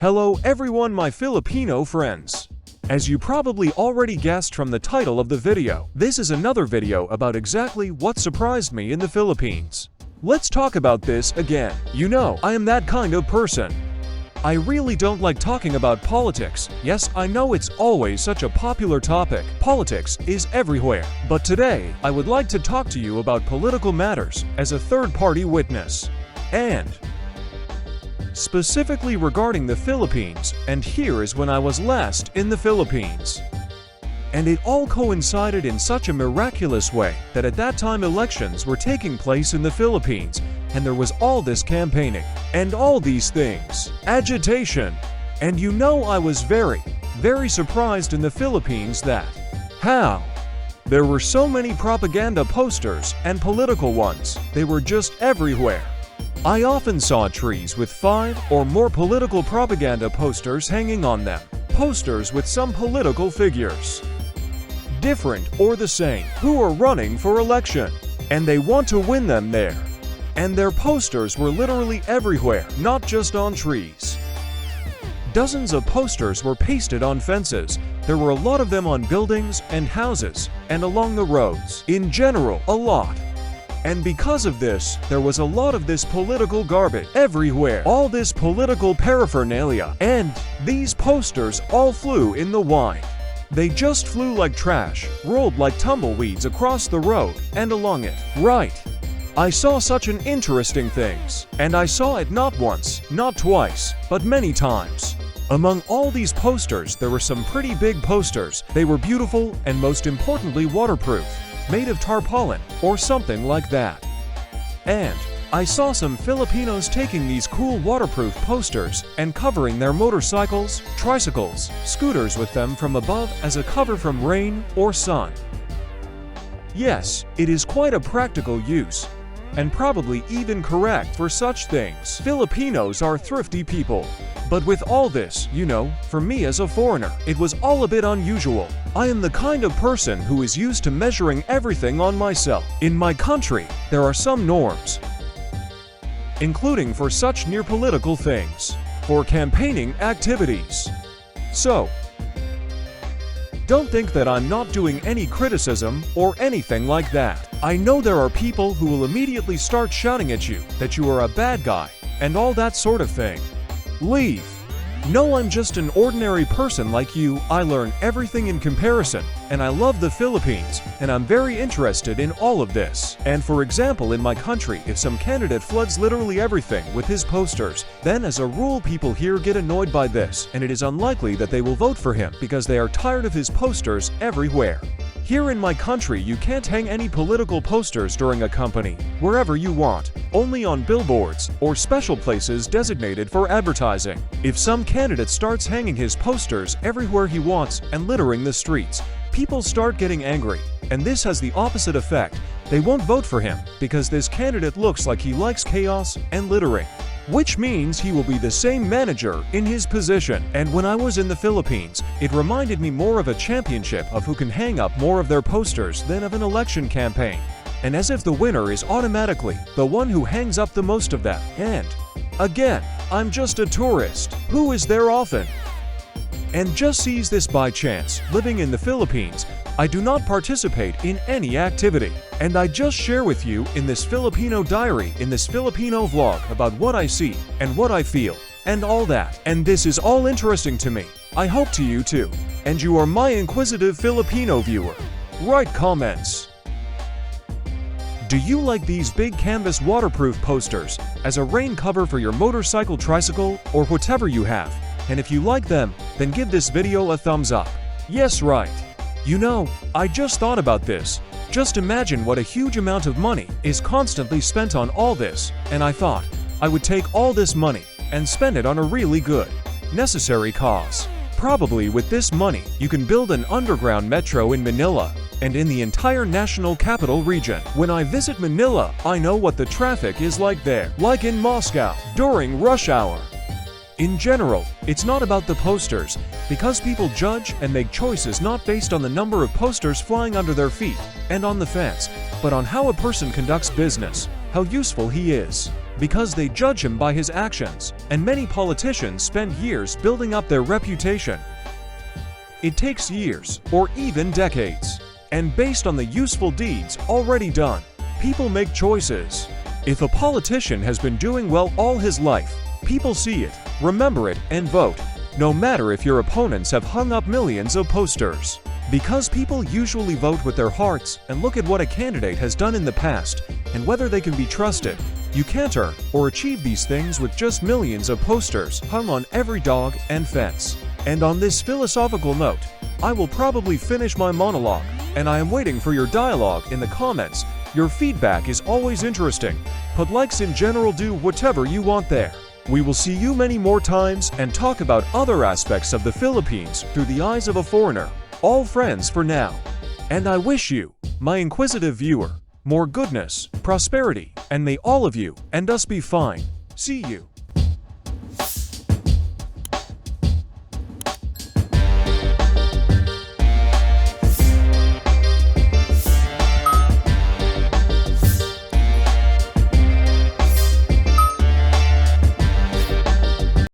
Hello everyone, my Filipino friends. As you probably already guessed from the title of the video, this is another video about exactly what surprised me in the Philippines. Let's talk about this again. You know, I am that kind of person. I really don't like talking about politics. Yes, I know it's always such a popular topic. Politics is everywhere. But today, I would like to talk to you about political matters as a third-party witness. And specifically regarding the Philippines, and here is when I was last in the Philippines. And it all coincided in such a miraculous way that at that time elections were taking place in the Philippines, and there was all this campaigning, and all these things, agitation. And you know, I was very surprised in the Philippines that how there were so many propaganda posters and political ones. They were just everywhere. I often saw trees with 5 or more political propaganda posters hanging on them. Posters with some political figures, different or the same, who are running for election, and they want to win them there. And their posters were literally everywhere, not just on trees. Dozens of posters were pasted on fences. There were a lot of them on buildings and houses, and along the roads. In general, a lot. And because of this, there was a lot of this political garbage everywhere. All this political paraphernalia. And these posters all flew in the wind. They just flew like trash, rolled like tumbleweeds across the road and along it. Right. I saw such an interesting things. And I saw it not once, not twice, but many times. Among all these posters, there were some pretty big posters. They were beautiful and most importantly waterproof, made of tarpaulin or something like that. And I saw some Filipinos taking these cool waterproof posters and covering their motorcycles, tricycles, scooters with them from above as a cover from rain or sun. Yes, it is quite a practical use, and probably even correct for such things. Filipinos are thrifty people. But with all this, you know, for me as a foreigner, it was all a bit unusual. I am the kind of person who is used to measuring everything on myself. In my country, there are some norms, including for such near political things, for campaigning activities. So, don't think that I'm not doing any criticism or anything like that. I know there are people who will immediately start shouting at you that you are a bad guy and all that sort of thing. Leave. No, I'm just an ordinary person like you. I learn everything in comparison, and I love the Philippines, and I'm very interested in all of this. And for example, in my country, if some candidate floods literally everything with his posters, then as a rule people here get annoyed by this, and it is unlikely that they will vote for him because they are tired of his posters everywhere. Here in my country, you can't hang any political posters during a company, wherever you want, only on billboards or special places designated for advertising. If some candidate starts hanging his posters everywhere he wants and littering the streets, people start getting angry, and this has the opposite effect. They won't vote for him because this candidate looks like he likes chaos and littering, which means he will be the same manager in his position. And when I was in the Philippines, it reminded me more of a championship of who can hang up more of their posters than of an election campaign. And as if the winner is automatically the one who hangs up the most of them. And again, I'm just a tourist who is there often and just sees this by chance. Living in the Philippines, I do not participate in any activity, and I just share with you in this Filipino diary, in this Filipino vlog, about what I see and what I feel and all that. And this is all interesting to me. I hope to you too. And you are my inquisitive Filipino viewer. Write comments. Do you like these big canvas waterproof posters as a rain cover for your motorcycle, tricycle, or whatever you have? And if you like them, then give this video a thumbs up. Yes, right. You know, I just thought about this. Just imagine what a huge amount of money is constantly spent on all this, and I thought I would take all this money and spend it on a really good, necessary cause. Probably with this money, you can build an underground metro in Manila and in the entire national capital region. When I visit Manila, I know what the traffic is like there, like in Moscow, during rush hour. In general, it's not about the posters, because people judge and make choices not based on the number of posters flying under their feet and on the fence, but on how a person conducts business, how useful he is. because they judge him by his actions, and many politicians spend years building up their reputation. It takes years, or even decades. And based on the useful deeds already done, people make choices. If a politician has been doing well all his life, people see it, remember it, and vote, no matter if your opponents have hung up millions of posters. Because people usually vote with their hearts and look at what a candidate has done in the past and whether they can be trusted. You can't earn or achieve these things with just millions of posters hung on every dog and fence. And on this philosophical note, I will probably finish my monologue, and I am waiting for your dialogue in the comments. Your feedback is always interesting. Put likes in general, do whatever you want there. We will see you many more times and talk about other aspects of the Philippines through the eyes of a foreigner. All friends for now. And I wish you, my inquisitive viewer, more goodness, prosperity, and may all of you and us be fine. See you.